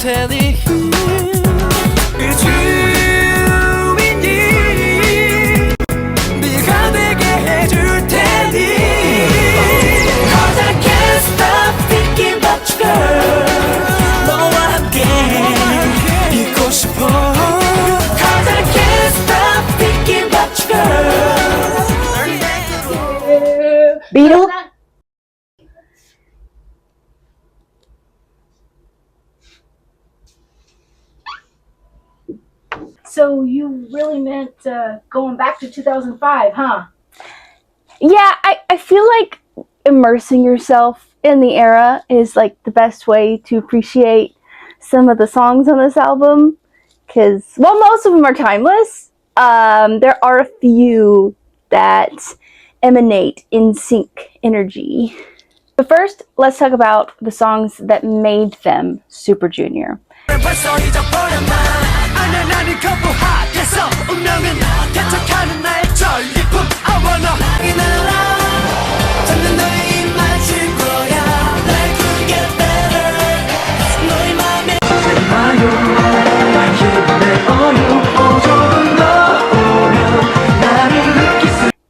테니 그 주인이 네가 되게 해줄 테니 Cause I can't stop thinking about you girl 너와 함께 있고 싶어 Cause I can't stop thinking about you girl Beetle? So you really meant going back to 2005, huh? Yeah, I feel like immersing yourself in the era is like the best way to appreciate some of the songs on this album. Because, well, most of them are timeless. There are a few that emanate in sync energy. But first, let's talk about the songs that made them Super Junior.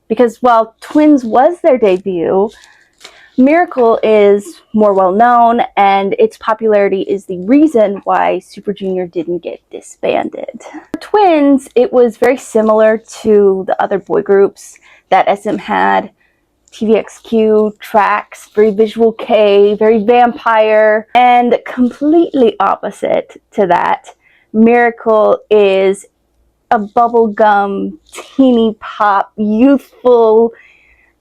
Because while Twins was their debut, Miracle is more well known, and its popularity is the reason why Super Junior didn't get disbanded. For Twins, it was very similar to the other boy groups that SM had. TVXQ, Tracks, very visual K, very vampire, and completely opposite to that, Miracle is a bubblegum, teeny pop, youthful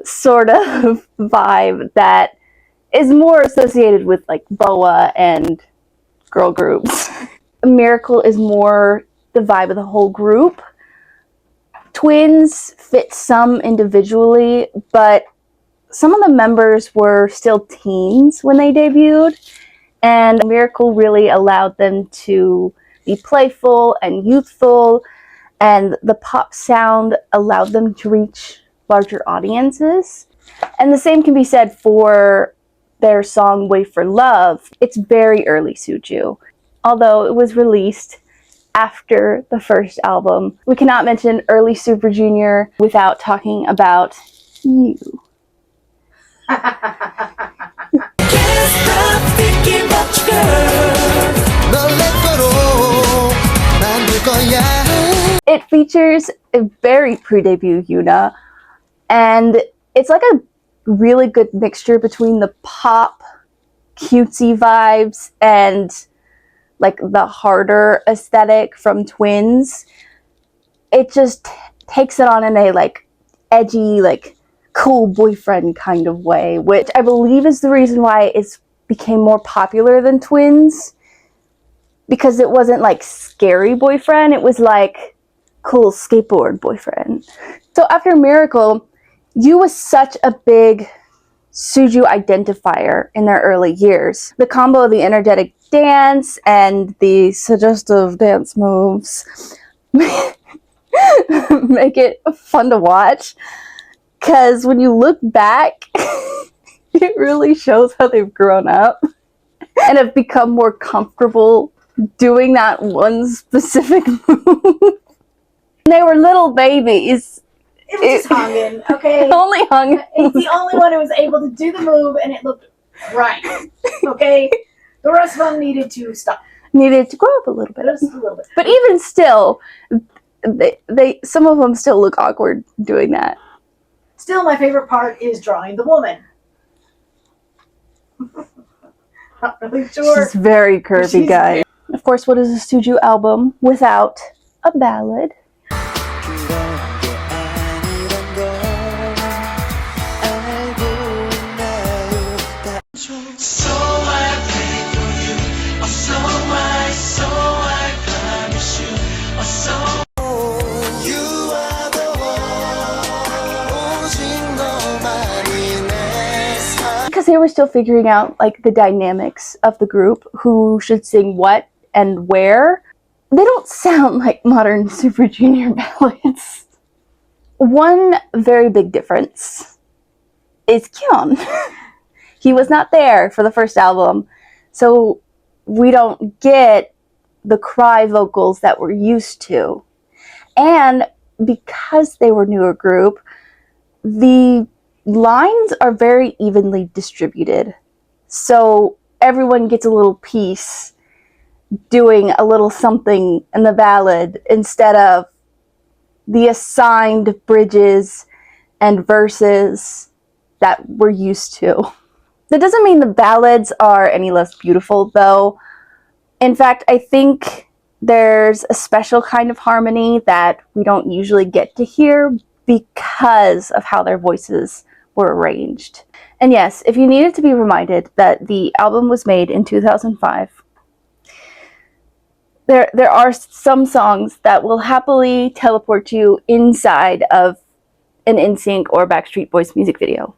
sort of vibe that is more associated with like BoA and girl groups. Miracle is more the vibe of the whole group. Twins fit some individually, but some of the members were still teens when they debuted, and Miracle really allowed them to be playful and youthful, and the pop sound allowed them to reach larger audiences. And the same can be said for their song Wait for Love. It's very early Suju, although it was released after the first album. We cannot mention early Super Junior without talking about You. It features a very pre-debut Yuna, and it's like a really good mixture between the pop, cutesy vibes and like the harder aesthetic from Twins. It just takes it on in a like edgy, like cool boyfriend kind of way, which I believe is the reason why it became more popular than Twins, because it wasn't like scary boyfriend, it was like cool skateboard boyfriend. So after Miracle, You was such a big Suju identifier in their early years. The combo of the energetic dance and the suggestive dance moves make it fun to watch, because when you look back, it really shows how they've grown up and have become more comfortable doing that one specific move. They were little babies. It was just Kangin, okay? Only hung. He's the only one who was able to do the move, and it looked right, okay? The rest of them needed to stop. Needed to grow up a little bit. Just a little bit. But even still, they some of them still look awkward doing that. Still, my favorite part is drawing the woman. Not really sure. She's very curvy, guys. Of course, what is a Suju album without a ballad? Because they were still figuring out like the dynamics of the group, who should sing what and where. They don't sound like modern Super Junior ballads. One very big difference is Kyuhyun. He was not there for the first album, so we don't get the cry vocals that we're used to. And because they were newer group, the lines are very evenly distributed. So everyone gets a little piece doing a little something in the ballad instead of the assigned bridges and verses that we're used to. That doesn't mean the ballads are any less beautiful, though. In fact, I think there's a special kind of harmony that we don't usually get to hear because of how their voices were arranged. And yes, if you needed to be reminded that the album was made in 2005, there are some songs that will happily teleport you inside of an NSYNC or Backstreet Boys music video.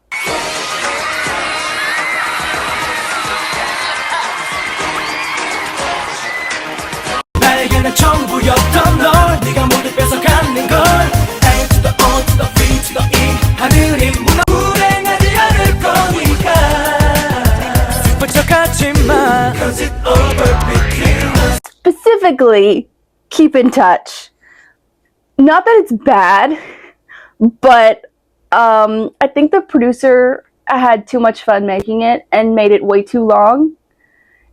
나에게는 전부였던 널 네가 모두 뺏어가는 걸 A to the O to the V to the E 하늘이 무너 불행하지 않을 거니까 슬픈 척하지 마 Cause it's over between us. Specifically, Keep in Touch. Not that it's bad, but I think the producer had too much fun making it and made it way too long.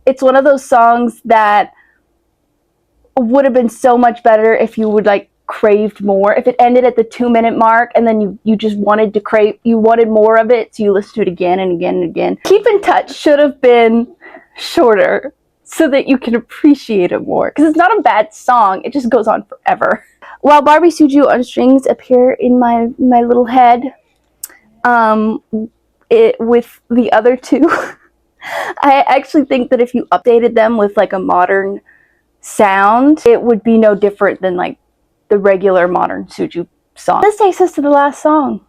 It's one of those songs that would have been so much better if you would like craved more. If it ended at the 2-minute mark and then you just wanted to you wanted more of it, so you listened to it again and again and again. Keep in Touch should have been shorter so that you can appreciate it more, because it's not a bad song, it just goes on forever. While Barbie Suju on Strings appear in my little head, with the other two, I actually think that if you updated them with like a modern sound, it would be no different than like the regular modern Suju song. This takes us to the last song.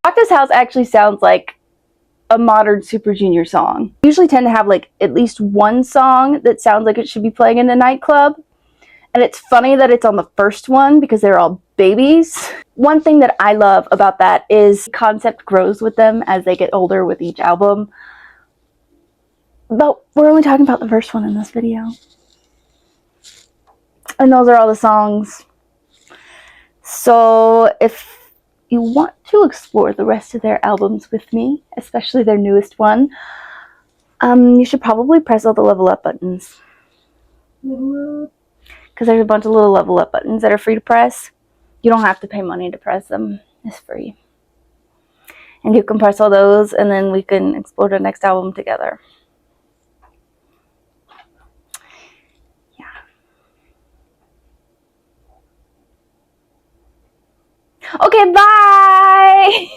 Rock This House actually sounds like a modern Super Junior song. I usually tend to have like at least one song that sounds like it should be playing in a nightclub. And it's funny that it's on the first one because they're all babies. One thing that I love about that is the concept grows with them as they get older with each album. But we're only talking about the first one in this video. And those are all the songs. So if you want to explore the rest of their albums with me, especially their newest one, you should probably press all the level up buttons. Because there's a bunch of little level up buttons that are free to press. You don't have to pay money to press them. It's free. And you can press all those and then we can explore the next album together. Yeah. Okay, bye!